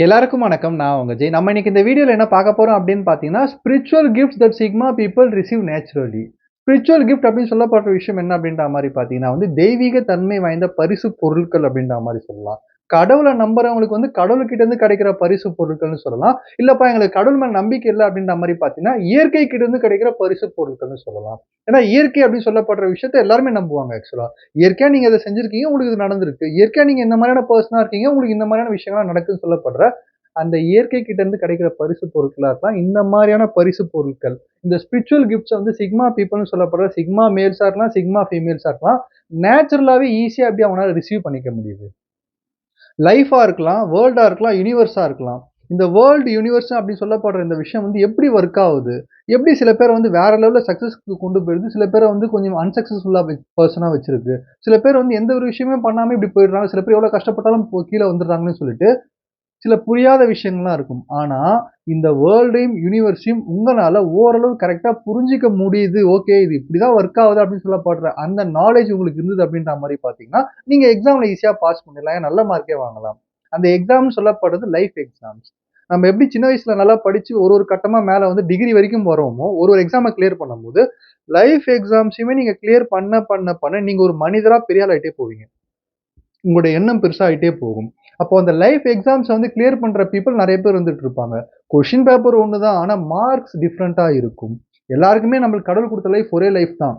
எல்லாருக்கும் வணக்கம். நான் உங்க ஜெய். நம்ம இன்னைக்கு இந்த வீடியோல என்ன பார்க்க போறோம் அப்படின்னு பார்த்தீங்கன்னா, spiritual gifts that sigma people receive naturally. Spiritual gift அப்படின்னு சொல்லப்படுற விஷயம் என்ன அப்படின்ற மாரி பார்த்தீங்கன்னா தெய்வீக தன்மை வாய்ந்த பரிசு பொருட்கள் அப்படின்ற மாரி சொல்லலாம். கடவுள நம்புறவங்களுக்கு கடவுள்கிட்ட இருந்து கிடைக்கிற பரிசு பொருட்கள்னு சொல்லலாம். இல்லப்பா எங்களுக்கு கடவுள் மேல நம்பிக்கை இல்ல அப்படின்ற மாரி பார்த்தீங்கன்னா, இயற்கை கிட்ட இருந்து கிடைக்கிற பரிசு பொருட்கள்னு சொல்லலாம். ஏன்னா இயற்கை அப்படின்னு சொல்லப்படுற விஷயத்த எல்லாருமே நம்புவாங்க ஆக்சுவலா. இயற்கையா நீங்க இத செஞ்சிருக்கீங்க, உங்களுக்கு இது நடந்திருக்கு. இயற்கையா நீங்க இந்த மாதிரியான பெர்சனா இருக்கீங்க, உங்களுக்கு இந்த மாதிரியான விஷயங்கள்லாம் நடக்குதுன்னு சொல்லப்படுற அந்த இயற்கை கிட்ட இருந்து கிடைக்கிற பரிசு பொருட்களா இருக்கலாம். இந்த மாதிரியான பரிசு பொருட்கள். இந்த ஸ்பிரிச்சுவல் கிஃப்ட்ஸ் சிக்மா பீப்பிள்னு சொல்லப்படுற சிக்மா மேல்ஸா இருக்கலாம், சிக்மா ஃபீமேல்ஸா இருக்கலாம். நேச்சுரலாவே ஈஸியா எப்படி அவங்களால ரிசீவ் பண்ணிக்க முடியுது. லைஃபா இருக்கலாம், வேர்ல்டா இருக்கலாம், யூனிவர்ஸா இருக்கலாம். இந்த வேர்ல்ட், யூனிவர்ஸ் அப்படின்னு சொல்லப்படுற இந்த விஷயம் எப்படி ஒர்க் ஆகுது? எப்படி சில பேர வேற லெவல்ல சக்சஸ்க்கு கொண்டு போயிடுது. சில பேர கொஞ்சம் அன்சக்சஸ்ஃபுல்லா பெர்சனா வச்சிருக்கு. சில பேர் எந்த ஒரு விஷயமே பண்ணாம இப்படி போயிடுறாங்க. சில பேர் எவ்வளவு கஷ்டப்பட்டாலும் கீழ வந்துடுறாங்கன்னு சொல்லிட்டு சில புரியாத விஷயங்கள்லாம் இருக்கும். ஆனா, இந்த வேர்ல்டையும், யூனிவர்ஸையும் உங்களால ஓரளவு கரெக்ட்டா புரிஞ்சுக்க முடியுது. ஓகே இது இப்படிதான் ஒர்க் ஆகுது அப்படின்னு சொல்லப்படுற அந்த நாலேட்ஜ் உங்களுக்கு இருந்தது அப்படின்ற மாரி பார்த்தீங்கன்னா, நீங்க எக்ஸாம்ல ஈஸியா பாஸ் பண்ணிடலாம். ஏன் நல்ல மார்க்கே வாங்கலாம். அந்த எக்ஸாம்னு சொல்லப்படுறது லைஃப் எக்ஸாம்ஸ். நம்ம எப்படி சின்ன வயசுல நல்லா படிச்சு ஒரு ஒரு கட்டமா மேல டிகிரி வரைக்கும் வரோமோ, ஒரு ஒரு எக்ஸாம கிளியர் பண்ணும்போது, லைஃப் எக்ஸாம்ஸயுமே நீங்க கிளியர் பண்ண நீங்க ஒரு மனிதரா பெரிய ஆள் ஆயிட்டே போவீங்க. உங்களுடைய எண்ணம் பெருசாயிட்டே போகும். அப்போ அந்த லைஃப் எக்ஸாம்ஸ் கிளியர் பண்ற பீப்பிள் நெறைய பேர் வந்துட்டு இருப்பாங்க. கொஸ்டின் பேப்பர் ஒண்ணு தான். ஆனா மார்க்ஸ் டிஃபரெண்ட்டா இருக்கும். எல்லாருக்குமே நம்மளுக்கு கடவுள் குடுத்த லைஃப் ஒரே லைஃப் தான்.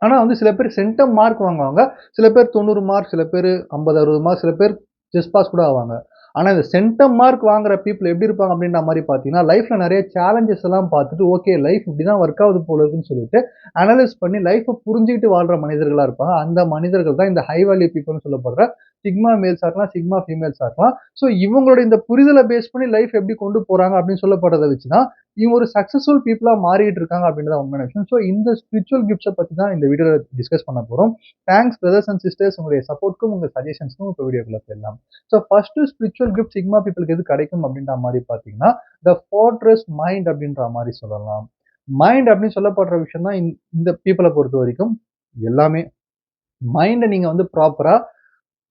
ஆனா சில பேர் சென்டம் மார்க் வாங்குவாங்க. சில பேர் 90 மார்க், சில பேரு 50, 60 மார்க், சில பேர் ஜஸ்ட் பாஸ் கூட ஆவாங்க. ஆனா இந்த சென்டம் மார்க் வாங்குற பீப்பிள் எப்படி இருப்பாங்க அப்படின்ற மாரி பார்த்தீங்கன்னா, லைஃப்ல நெறைய சேலஞ்சஸ் எல்லாம் பார்த்துட்டு, ஓகே லைஃப் இப்படிதான் ஒர்க் ஆகுது போல இருக்குன்னு சொல்லிட்டு அனலைஸ் பண்ணி லைஃப்ப புரிஞ்சுகிட்டு வாழ்ற மனிதர்களா இருப்பாங்க. அந்த மனிதர்கள் தான் இந்த ஹை வேல்யூ பீப்பிள்னு சொல்லப்படுற சிக்மா மேல்ஸா இருக்கலாம், சிக்மா ஃபீமேல்ஸா இருக்கலாம். ஸோ இவங்களோட இந்த புரிதல பேஸ் பண்ணி லைஃப் எப்படி கொண்டு போறாங்க அப்படின்னு சொல்லப்படுறத வச்சு தான், இவங்க ஒரு சக்சஸ்ஃபுல் பீப்பிளா மாறிட்டு இருக்காங்க அப்படின்றது உண்மையான விஷயம். ஸோ இந்த ஸ்பிரிச்சுவல் கிஃப்ட்ஸ பத்தி தான் இந்த வீடியோல டிஸ்கஸ் பண்ண போறோம். தேங்க்ஸ் பிரதர்ஸ் அண்ட் சிஸ்டர்ஸ் உங்களுடைய சப்போர்ட்க்கும், உங்க சஜஷன்ஸ்க்கும் இப்ப வீடியோக்குள்ள போயிடலாம். So first spiritual gift sigma பீப்பிளுக்கு எது கிடைக்கும் அப்படின்ற மாரி பார்த்தீங்கன்னா, த ஃபார்ட்ரஸ் மைண்ட் அப்படின்ற மாரி சொல்லலாம். மைண்ட் அப்படின்னு சொல்லப்படுற விஷயம் தான் இந்த பீப்பிள பொறுத்தவரைக்கும் எல்லாமே. மைண்ட நீங்க ப்ராப்பரா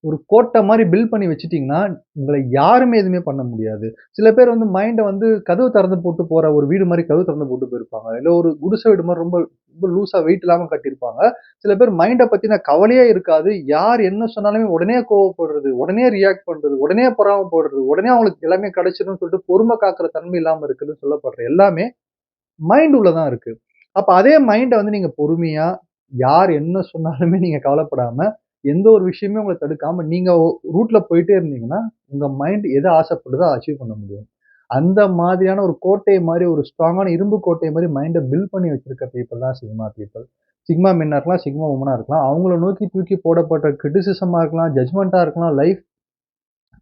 ஒரு கோட்டை மாரி பில்ட் பண்ணி வச்சுட்டீங்கன்னா, உங்கள யாருமே எதுவுமே பண்ண முடியாது. சில பேர் மைண்ட கதவு திறந்து போட்டு போற ஒரு வீடு மாரி கதவு திறந்து போட்டு போயிருப்பாங்க. இல்ல ஒரு குடிசை வீடு மாரி ரொம்ப ரொம்ப லூசா வெயிட் இல்லாம கட்டியிருப்பாங்க. சில பேர் மைண்ட பத்தின கவலையே இருக்காது. யார் என்ன சொன்னாலுமே உடனே கோவப்படுறது, உடனே ரியாக்ட் பண்றது, உடனே பொறாமைப்படுறது, உடனே அவங்களுக்கு எல்லாமே கிடைச்சிரும்னு சொல்லிட்டு பொறுமை காக்குற தன்மை இல்லாம இருக்குன்னு சொல்லப்படுற எல்லாமே மைண்ட் உள்ள தான் இருக்கு. அப்ப அதே மைண்ட நீங்க பொறுமையா, யார் என்ன சொன்னாலுமே நீங்க கவலைப்படாம, எந்த ஒரு விஷயமே உங்கள தடுக்காம, நீங்க ரூட்ல போயிட்டே இருந்தீங்கன்னா, உங்க மைண்ட் எத ஆசைப்படுதோ அத அச்சீவ் பண்ண முடியும். அந்த மாதிரியான ஒரு கோட்டை மாரி, ஒரு ஸ்ட்ராங்கான இரும்பு கோட்டை மாரி மைண்ட பில்ட் பண்ணி வச்சிருக்க பீப்பிள் தான் சிக்மா பீப்பிள். சிக்மா மென்னா இருக்கலாம், சிக்மா வுமனா இருக்கலாம். அவங்கள நோக்கி தூக்கி போடப்பட்ட கிரிட்டிசிசமா இருக்கலாம், ஜட்ஜ்மென்ட்டா இருக்கலாம், லைஃப்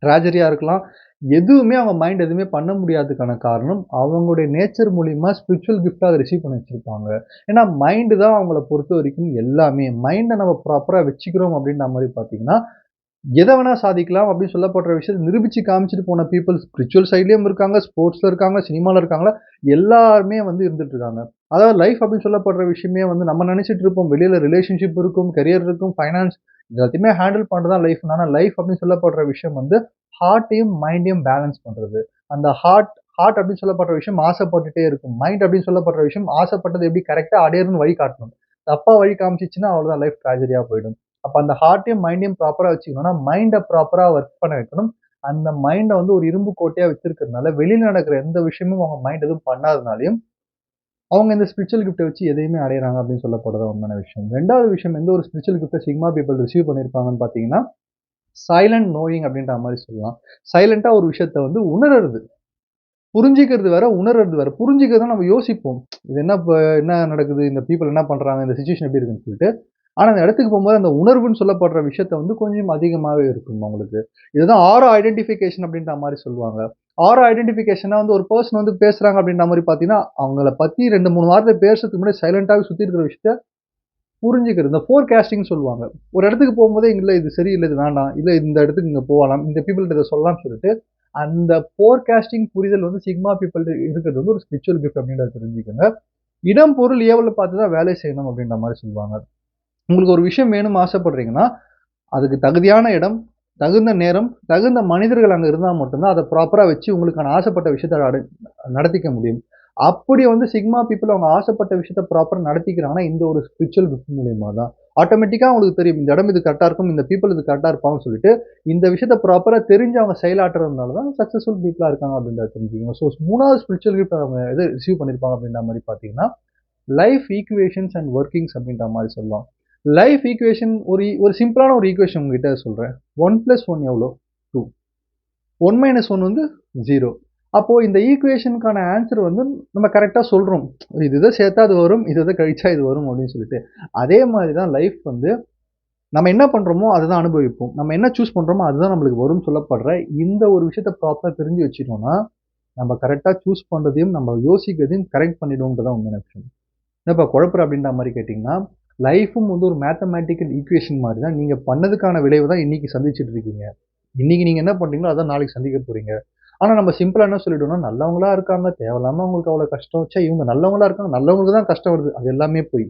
ட்ராஜடியா இருக்கலாம். எதுவுமே அவங்க மைண்ட் எதுவுமே பண்ண முடியாததுக்கான காரணம், அவங்களுடைய நேச்சர் மூலியமா ஸ்பிரிச்சுவல் கிஃப்ட்டா அத ரிசீவ் பண்ணி வச்சிருப்பாங்க. ஏன்னா மைண்ட் தான் அவங்கள பொறுத்தவரைக்கும் எல்லாமே. மைண்ட நம்ம ப்ராப்பரா வச்சுக்கிறோம் அப்படின்ற மாரி பார்த்தீங்கன்னா, எத வேணா சாதிக்கலாம் அப்படின்னு சொல்லப்படுற விஷயத்த நிரூபிச்சு காமிச்சுட்டு போன பீப்பிள் ஸ்பிரிச்சுவல் சைட்லயும் இருக்காங்க, ஸ்போர்ட்ஸ்ல இருக்காங்க, சினிமால இருக்காங்க. எல்லாருமே இருந்துட்டு இருக்காங்க. அதாவது லைஃப் அப்படின்னு சொல்லப்படுற விஷயமே நம்ம நெனச்சுட்டு இருப்போம். வெளியில ரிலேஷன்ஷிப் இருக்கும், கரியர் இருக்கும், ஃபைனான்ஸ் எல்லாத்தையுமே ஹேண்டில் பண்றது தான் லைஃப்ன்னு. ஆனா லைஃப் அப்படின்னு சொல்லப்படுற விஷயம் ஹார்ட்டையும், மைண்டையும் பேலன்ஸ் பண்றது. அந்த ஹார்ட் அப்படின்னு சொல்லப்படுற விஷயம் ஆசைப்பட்டுட்டே இருக்கும். மைண்ட் அப்படின்னு சொல்லப்படுற விஷயம் ஆசைப்பட்டது எப்படி கரெக்ட்டா அடையணும்னு வழி காட்டணும். தப்பா வழி காமிச்சுச்சுன்னா அவ்வளவுதான் லைஃப் ட்ராஜடியா போயிடும். அப்ப அந்த ஹார்ட்டையும், மைண்டையும் ப்ராப்பரா வச்சுக்கணும்னா, மைண்ட ப்ராப்பரா ஒர்க் பண்ண வைக்கணும். அந்த மைண்ட ஒரு இரும்பு கோட்டையா வச்சிருக்கிறதுனால, வெளியில நடக்கிற எந்த விஷயமும் அவங்க மைண்ட் எதுவும் பண்ணாதனாலயும், அவங்க இந்த ஸ்பிரிச்சுவல் கிஃப்ட்ட வச்சு எதையுமே அடையறாங்க அப்படின்னு சொல்லப்படுறது உண்மையான விஷயம். 2வது விஷயம் எந்த ஒரு ஸ்பிரிச்சுவல் கிஃப்ட்ட சிக்மா பீப்பிள் ரிசீவ் பண்ணியிருப்பாங்கன்னு பார்த்தீங்கன்னா, சைலன்ட் நோயிங் அப்படின்ற மாரி சொல்லலாம். சைலன்ட்டா ஒரு விஷயத்த உணர்றது. புரிஞ்சுக்கிறது வேற, உணர்றது வேற. புரிஞ்சுக்கிறதுனா நம்ம யோசிப்போம். இது என்ன நடக்குது? இந்த பீப்பிள் என்ன பண்றாங்க? இந்த சிச்சுவேஷன் எப்படி இருக்குன்னு சொல்லிட்டு. ஆனா அந்த இடத்துக்கு போம்போது அந்த உணர்வுன்னு சொல்லப்படுற விஷயத்த கொஞ்சம் அதிகமாவே இருக்கும் அவங்களுக்கு. இதுதான் ஆரா ஐடென்டிஃபிகேஷன் அப்படின்ற மாரி சொல்லுவாங்க. ஆரா ஐடென்டிஃபிகேஷன்னா ஒரு பெர்சன் பேசுறாங்க அப்படின்ற மாரி பார்த்தீங்கன்னா, அவங்கள பத்தி 2, 3 வார்த்தை பேசுறதுக்கு முன்னாடி சைலன்ட்டாவே சுத்தி இருக்கிற விஷயத்த புரிஞ்சுக்கிறது. இந்த ஃபோர்காஸ்டிங்ன்னு சொல்லுவாங்க. ஒரு இடத்துக்கு போம்போதே, இல்ல இது சரியில்ல, இது வேண்டாம். இல்ல இந்த இடத்துக்கு இங்க போகலாம். இந்த பீப்பிள்ட்ட இத சொல்லலாம்னு சொல்லிட்டு, அந்த ஃபோர்காஸ்டிங் புரிதல் சிக்மா பீப்பிள்ட்ட இருக்கிறது ஒரு ஸ்பிரிச்சுவல் கிஃப்ட் அப்படின்றத தெரிஞ்சுக்கங்க. இடம், பொருள், ஏவல பார்த்து தான் வேலை செய்யணும் அப்படின்ற மாரி சொல்லுவாங்க. உங்களுக்கு ஒரு விஷயம் வேணும்னு ஆசைப்படுறீங்கன்னா, அதுக்கு தகுதியான இடம், தகுந்த நேரம், தகுந்த மனிதர்கள் அங்க இருந்தா மட்டும் தான் அத ப்ராப்பரா வச்சு உங்களுக்கான ஆசைப்பட்ட விஷயத்த நடத்திக்க முடியும். அப்படி வந்து சிக்மா பீப்பிள் அவங்க ஆசைப்பட்ட விஷயத்த ப்ராப்பரா நடத்திக்கிறாங்கன்னா, இந்த ஒரு ஸ்பிரிச்சுவல் கிஃப்ட் மூலியமா தான். ஆட்டோமேட்டிக்கா அவங்களுக்கு தெரியும். இந்த இடம் இது கரெக்ட்டா இருக்கும். இந்த பீப்பிள் இது கரெக்ட்டா இருப்பாங்கன்னு சொல்லிட்டு, இந்த விஷயத்த ப்ராப்பரா தெரிஞ்சு அவங்க செயலாற்றுறதுனால தான் சக்சஸ்ஃபுல் பீப்பிளா இருக்காங்க அப்படின்றத தெரிஞ்சுக்கணும். ஸோ 3வது ஸ்பிரிச்சுவல் கிஃப்ட் அவங்க எது ரிசீவ் பண்ணியிருப்பாங்க அப்படின்ற மாரி பார்த்தீங்கன்னா, லைஃப் ஈக்குவேஷன்ஸ் அண்ட் ஒர்க்கிங்ஸ் அப்படின்ற மாரி சொல்லலாம். லைஃப் ஈக்குவேஷன் ஒரு சிம்பிளான ஒரு ஈக்குவேஷன் உங்ககிட்ட சொல்றேன். 1+1 எவ்வளோ? 2. 1 - 1 வந்து 0. அப்போ இந்த ஈக்குவேஷனுக்கான ஆன்சர் வந்து நம்ம கரெக்ட்டா சொல்றோம். இது இத சேர்த்தா அது வரும். இது இத கழிச்சா இது வரும் அப்படின்னு சொல்லிட்டு. அதே மாரி தான் லைஃப் வந்து நம்ம என்ன பண்றோமோ அததான் அனுபவிப்போம். நம்ம என்ன சூஸ் பண்றோமோ அதுதான் நம்மளுக்கு வரும்னு சொல்லப்படுற இந்த ஒரு விஷயத்த ப்ராப்பரா தெரிஞ்சு வச்சுட்டோம்னா, நம்ம கரெக்ட்டா சூஸ் பண்றதையும், நம்ம யோசிக்கிறதையும் கரெக்ட் பண்ணிடுவோம்ன்றது தான் உண்மையான விஷயம். என்னப்பா குழப்புற அப்படின்ற மாரி கேட்டீங்கன்னா, லைஃப்பும் வந்து ஒரு மேத்தமேட்டிக்கல் ஈக்குவேஷன் மாரி தான். நீங்க பண்ணதுக்கான விளைவு தான் இன்னைக்கு சந்திச்சுட்டு இருக்கீங்க. இன்னைக்கு நீங்க என்ன பண்றீங்களோ, அதான் நாளைக்கு சந்திக்க போறீங்க. ஆனா நம்ம சிம்பிளா என்ன சொல்லிடுவோம்னா, நல்லவங்களா இருக்காங்க. தேவையில்லாம அவங்களுக்கு அவ்வளோ கஷ்டம். ச்சே இவங்க நல்லவங்களா இருக்காங்க. நல்லவங்களுக்கு தான் கஷ்டம் வருது. அது எல்லாமே பொய்.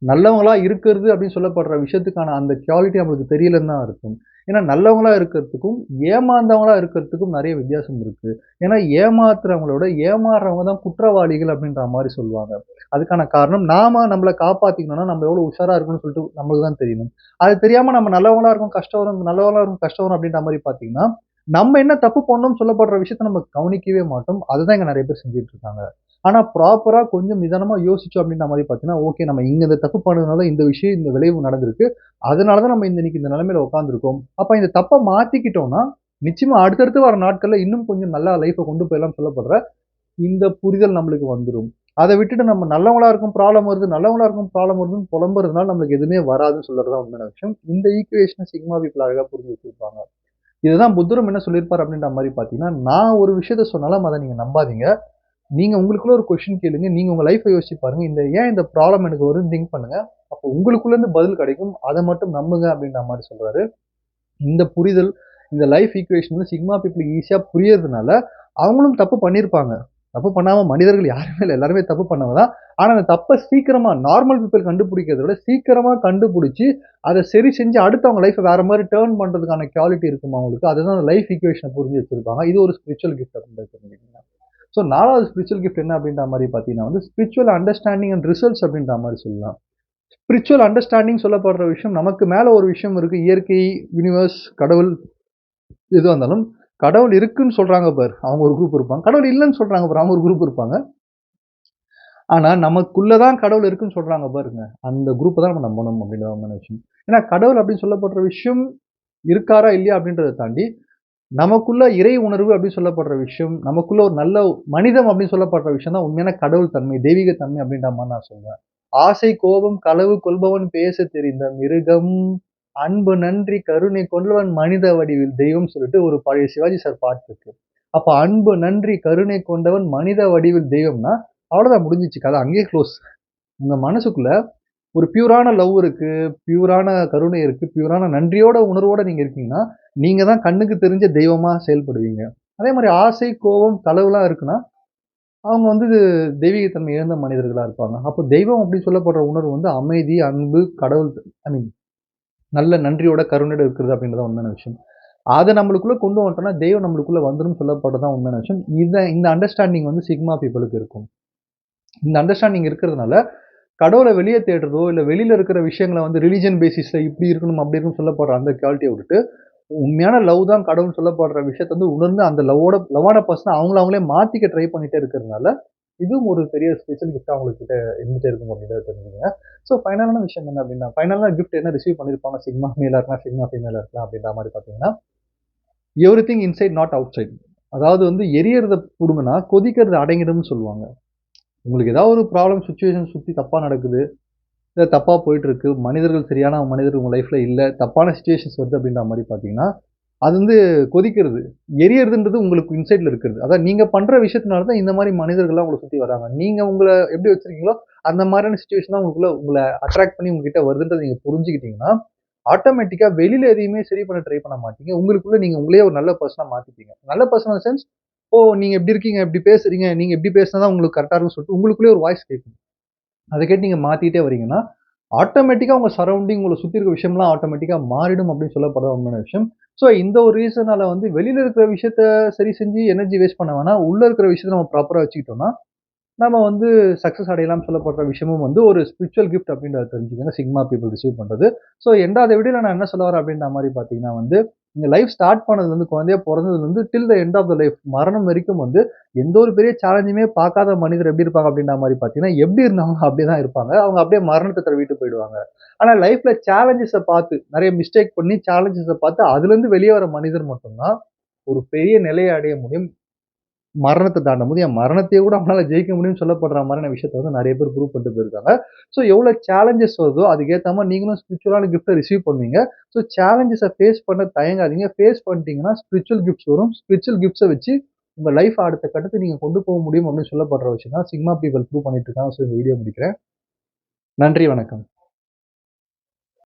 நல்லவங்களா இருக்கிறது அப்படின்னு சொல்லப்படுற விஷயத்துக்கான அந்த குவாலிட்டி நம்மளுக்கு தெரியலன்னு தான் அர்த்தம். ஏன்னா நல்லவங்களா இருக்கிறதுக்கும், ஏமாந்தவங்களா இருக்கிறதுக்கும் நெறைய வித்தியாசம் இருக்கு. ஏன்னா ஏமாத்துறவங்களோட ஏமாறுறவங்க தான் குற்றவாளிகள் அப்படின்ற மாரி சொல்லுவாங்க. அதுக்கான காரணம் நாம நம்மள காப்பாத்திக்கணும்னா நம்ம எவ்வளோ உஷாரா இருக்கணும்னு சொல்லிட்டு நம்மளுக்கு தான் தெரியணும். அது தெரியாம நம்ம நல்லவங்களா இருக்கோம், கஷ்டம் வரும், நல்லவங்களா இருக்கும், கஷ்டம் வரும் அப்படின்ற மாரி பார்த்தீங்கன்னா, நம்ம என்ன தப்பு பண்ணோம்னு சொல்லப்படுற விஷயத்த நம்ம கவனிக்கவே மாட்டோம். அதுதான் இங்க நெறைய பேர் செஞ்சுட்டு இருக்காங்க. ஆனா ப்ராப்பரா கொஞ்சம் நிதானமா யோசிச்சோம் அப்படின்ற மாரி பார்த்தீங்கன்னா, ஓகே நம்ம இங்க இந்த தப்பு பண்ணதுனால இந்த விஷயம், இந்த விளைவு நடந்திருக்கு. அதனால தான் நம்ம இன்னைக்கு இந்த நிலைமையில உட்கார்ந்துருக்கோம். அப்ப இந்த தப்ப மாத்திக்கிட்டோம்னா, நிச்சயமா அடுத்தடுத்து வர நாட்கள்ல இன்னும் கொஞ்சம் நல்லா லைஃப்ப கொண்டு போயிடலாம்னு சொல்லப்படுற இந்த புரிதல் நம்மளுக்கு வந்துரும். அத விட்டுட்டு நம்ம நல்லவங்களா இருக்கோம் ப்ராப்ளம் வருது, நல்லவங்களா இருக்கோம் ப்ராப்ளம் வருதுன்னு புலம்புறதுனால நம்மளுக்கு எதுவுமே வராதுன்னு சொல்றது தான் உண்மையான விஷயம். இந்த ஈக்குவேஷன சிக்மா பீப்பிள் அழகா புரிஞ்சு வச்சிருப்பாங்க. இதுதான் புத்தரும் என்ன சொல்லியிருப்பார் அப்படின்ற மாரி பார்த்தீங்கன்னா, நான் ஒரு விஷயத்த சொன்னாலும் அத நீங்க நம்பாதீங்க. நீங்க உங்களுக்குள்ள ஒரு கொஸ்டின் கேளுங்க. நீங்க உங்க லைஃப்ப யோசிச்சு பாருங்க. இந்த ப்ராப்ளம் எனக்கு வருதுன்னு திங்க் பண்ணுங்க. அப்போ உங்களுக்குள்ள இருந்து பதில் கிடைக்கும். அத மட்டும் நம்புங்க அப்டின்ற மாரி சொல்றாரு. இந்த புரிதல், இந்த லைஃப் ஈக்குவேஷன் வந்து சிக்மா பீப்பிளுக்கு ஈஸியா புரியறதுனால, அவங்களும் தப்பு பண்ணியிருப்பாங்க. தப்பு பண்ணாம மனிதர்கள் யாருமே இல்ல. எல்லாருமே தப்பு பண்ணவங்க தான். ஆனா அந்த தப்ப சீக்கிரமா நார்மல் பீப்பிள் கண்டுபிடிக்கிறத விட சீக்கிரமா கண்டுபிடிச்சு, அத சரி செஞ்சு அடுத்து அவங்க லைஃப்ப வேற மாரி டர்ன் பண்றதுக்கான குவாலிட்டி இருக்குமா அவங்களுக்கு. அதுதான் அந்த லைஃப் ஈக்குவேஷன புரிஞ்சு வச்சிருப்பாங்க. இது ஒரு ஸ்பிரிச்சுவல் கிஃப்ட் அப்டின்றத தெரிஞ்சுக்கங்க. ஸோ 4வது ஸ்பிரிச்சுவல் கிஃப்ட் என்ன அப்படின்ற மாரி பார்த்தீங்கன்னா வந்து, ஸ்பிரிச்சுவல் அண்டர்ஸ்டாண்டிங் அண்ட் ரிசல்ட்ஸ் அப்படின்ற மாரி சொல்லலாம். ஸ்பிரிச்சுவல் அண்டர்ஸ்டாண்டிங் சொல்லப்படுற விஷயம், நமக்கு மேல ஒரு விஷயம் இருக்கு. இயற்கை, யூனிவர்ஸ், கடவுள் எதுவா இருந்தாலும், கடவுள் இருக்குன்னு சொல்றாங்க பாரு, அவங்க ஒரு குரூப் இருப்பாங்க. கடவுள் இல்லன்னு சொல்றாங்க பாரு, அவங்க ஒரு குரூப் இருப்பாங்க. ஆனா, நமக்குள்ள தான் கடவுள் இருக்குன்னு சொல்றாங்க பாருங்க, அந்த குரூப்ப தான் நம்ம நம்பணும் அப்படின்ற மாரி விஷயம். ஏன்னா, கடவுள் அப்படின்னு சொல்லப்படுற விஷயம் இருக்காரா, இல்லையா அப்படின்றத தாண்டி, நமக்குள்ள இறை உணர்வு அப்படின்னு சொல்லப்படுற விஷயம், நமக்குள்ள ஒரு நல்ல மனிதம் அப்படின்னு சொல்லப்படுற விஷயம் தான் உண்மையான கடவுள் தன்மை, தெய்வீக தன்மை அப்படின்ற மாரி நான் சொல்வேன். ஆசை, கோபம், களவு கொள்பவன் பேசத் தெரிந்த மிருகம், அன்பு, நன்றி, கருணை கொண்டவன் மனித வடிவில் தெய்வம்னு சொல்லிட்டு ஒரு பழைய சிவாஜி சார் பாட்டு இருக்கு. அப்ப அன்பு, நன்றி, கருணை கொண்டவன் மனித வடிவில் தெய்வம்னா, அவ்வளோதான் முடிஞ்சுச்சு கதை. அங்கேயே க்ளோஸ். உங்க மனசுக்குள்ள ஒரு பியூரான லவ் இருக்கு, பியூரான கருணை இருக்கு, பியூரான நன்றியோட உணர்வோட நீங்க இருக்கீங்கன்னா, நீங்க தான் கண்ணுக்கு தெரிஞ்ச தெய்வமா செயல்படுவீங்க. அதே மாரி ஆசை, கோவம், களவுலாம் இருக்குன்னா, அவங்க வந்து தெய்வீக தன்மை இழந்த மனிதர்களா இருப்பாங்க. அப்போ தெய்வம் அப்படின்னு சொல்லப்படுற உணர்வு வந்து அமைதி, அன்பு, கடவுள் ஐ மீன் நல்ல நன்றியோட, கருணையோட இருக்கிறது அப்படின்றது தான் உண்மையான விஷயம். அத நம்மளுக்குள்ள கொண்டு வந்துட்டோம்னா, தெய்வம் நம்மளுக்குள்ள வந்துரும்னு சொல்லப்பட்டது தான் உண்மையான விஷயம். இந்த அண்டர்ஸ்டாண்டிங் வந்து சிக்மா பீப்பிளுக்கு இருக்கும். இந்த அண்டர்ஸ்டாண்டிங் இருக்கிறதுனால, கடவுள வெளிய தேடுறதோ, இல்ல வெளியில இருக்கிற விஷயங்கள வந்து ரிலிஜன் பேசிஸ்ல இப்படி இருக்கணும், அப்படி இருக்கணும்னு சொல்லப்படுற அந்த குவாலிட்டிய விட்டுட்டு, உண்மையான லவ் தான் கடவுள்னு சொல்லப்படுற விஷயத்த வந்து உணர்ந்து அந்த லவ்வான பெர்சன அவங்கள அவங்களே மாத்திக்க ட்ரை பண்ணிட்டே இருக்கிறதுனால, இதுவும் ஒரு பெரிய ஸ்பெஷல் கிஃப்ட்டா அவங்ககிட்ட இருந்துட்டே இருக்கும் அப்படின்றத தெரிஞ்சுக்கங்க. ஸோ ஃபைனலான விஷயம் என்ன அப்படின்னா, ஃபைனலா கிஃப்ட் என்ன ரிசீவ் பண்ணியிருப்பாங்க சிக்மா மேலா இருக்கலாம், சிக்மா ஃபீமேலா இருக்கலாம் அப்படின்ற மாரி பார்த்தீங்கன்னா, எவ்ரிதிங் இன்சைட் நாட் அவுட்சைட். அதாவது வந்து எரியறத புடுங்குனா, கொதிக்கிறது அடங்கிடும்னு சொல்லுவாங்க. உங்களுக்கு ஏதாவது ஒரு ப்ராப்ளம், சிச்சுவேஷன் சுத்தி தப்பா நடக்குது. இல்ல தப்பா போயிட்டுருக்கு. மனிதர்கள் சரியான மனிதர் உங்க லைஃப்ல இல்ல. தப்பான சிச்சுவேஷன்ஸ் வருது அப்படின்ற மாரி பார்த்தீங்கன்னா, அது வந்து கொதிக்கிறது. எரியறதுன்றது உங்களுக்கு இன்சைட்ல இருக்கிறது. அதான் நீங்க பண்ற விஷயத்தினால தான் இந்த மாரி மனிதர்கள்லாம் உங்கள சுத்தி வராங்க. நீங்க உங்கள எப்படி வச்சிருக்கீங்களோ, அந்த மாரியான சிச்சுவேஷன் தான் உங்களுக்குள்ள உங்கள அட்ராக்ட் பண்ணி உங்ககிட்ட வருதுன்றத நீங்க புரிஞ்சுக்கிட்டீங்கன்னா, ஆட்டோமேட்டிக்கா வெளியில எதையுமே சரி பண்ண ட்ரை பண்ண மாட்டீங்க. உங்களுக்குள்ள நீங்க உங்களையே ஒரு நல்ல பெர்சனா மாத்திப்பீங்க. நல்ல பெர்சன் இன் த சென்ஸ், ஓ! நீங்க இப்படி இருக்கீங்க, இப்படி பேசுறீங்க, நீங்க இப்படி பேசினா தான் உங்களுக்கு கரெக்ட்டா இருக்கும்னு சொல்லிட்டு உங்களுக்குள்ளேயே ஒரு வாய்ஸ் கேட்கும். அத கேட்டு நீங்க மாத்திட்டே வரீங்கன்னா, ஆட்டோமேட்டிக்கா உங்க சரவுண்டிங் உங்கள சுத்தி இருக்க விஷயம்லாம் ஆட்டோமேட்டிக்கா மாறிடும் அப்படின்னு சொல்லப்படுற உண்மையான விஷயம். ஸோ இந்த ஒரு ரீசனால வந்து வெளியில இருக்கிற விஷயத்த சரி செஞ்சு எனர்ஜி வேஸ்ட் பண்ண வேணாம். உள்ள இருக்கிற விஷயத்த நம்ம ப்ராப்பரா வச்சுக்கிட்டோம்னா, நம்ம வந்து சக்சஸ் அடையலாம்னு சொல்லப்படுற விஷயமும் வந்து ஒரு ஸ்பிரிச்சுவல் கிஃப்ட் அப்படின்றத தெரிஞ்சுக்கங்க. சிக்மா பீப்பிள் ரிசீவ் பண்றது. ஸோ 2வது வீடியோல நான் என்ன சொல்ல வரேன் அப்படின்ற மாரி பார்த்தீங்கன்னா வந்து, நீங்க லைஃப் ஸ்டார்ட் பண்ணதுலருந்து குழந்தையா பொறந்ததுலருந்து till the end of the life மரணம் வரைக்கும் வந்து எந்த ஒரு பெரிய சேலஞ்சுமே பார்க்காத மனிதர் எப்படி இருப்பாங்க அப்படின்ற மாரி பார்த்தீங்கன்னா, எப்படி இருந்தாங்களோ அப்படியே தான் இருப்பாங்க. அவங்க அப்படியே மரணத்த தழுவிட்டு போயிடுவாங்க. ஆனா லைஃப்ல சேலஞ்சஸ பார்த்து நெறைய மிஸ்டேக் பண்ணி சேலஞ்சஸ பார்த்து அதுலருந்து வெளிய வர மனிதர் மட்டும் தான் ஒரு பெரிய நிலைய அடைய முடியும். மரணத்த தாண்டும்போது, என் மரணத்தையே கூட அவனால ஜெயிக்க முடியும்னு சொல்லப்படுற மாரியான விஷயத்த வந்து நெறைய பேர் ப்ரூவ் பண்ணிட்டு போயிருக்காங்க. ஸோ எவ்வளோ சேலஞ்சஸ் வருதோ, அதுக்கேத்த மாரி நீங்களும் ஸ்பிரிச்சுவலான கிஃப்ட்ட ரிசீவ் பண்ணுவீங்க. ஸோ சேலஞ்சஸ ஃபேஸ் பண்ண தயங்காதீங்க. ஃபேஸ் பண்ணிட்டீங்கன்னா, ஸ்பிரிச்சுவல் கிஃப்ட்ஸ் வரும். ஸ்பிரிச்சுவல் கிஃப்ட்ஸ வச்சு உங்க லைஃப்ப அடுத்த கட்டத்துக்கு நீங்க கொண்டு போக முடியும் அப்படின்னு சொல்லப்படுற விஷயம் தான் சிக்மா பீப்பிள் ப்ரூவ் பண்ணிட்டு இருக்காங்க. ஸோ இந்த வீடியோ முடிக்கிறேன். நன்றி, வணக்கம்.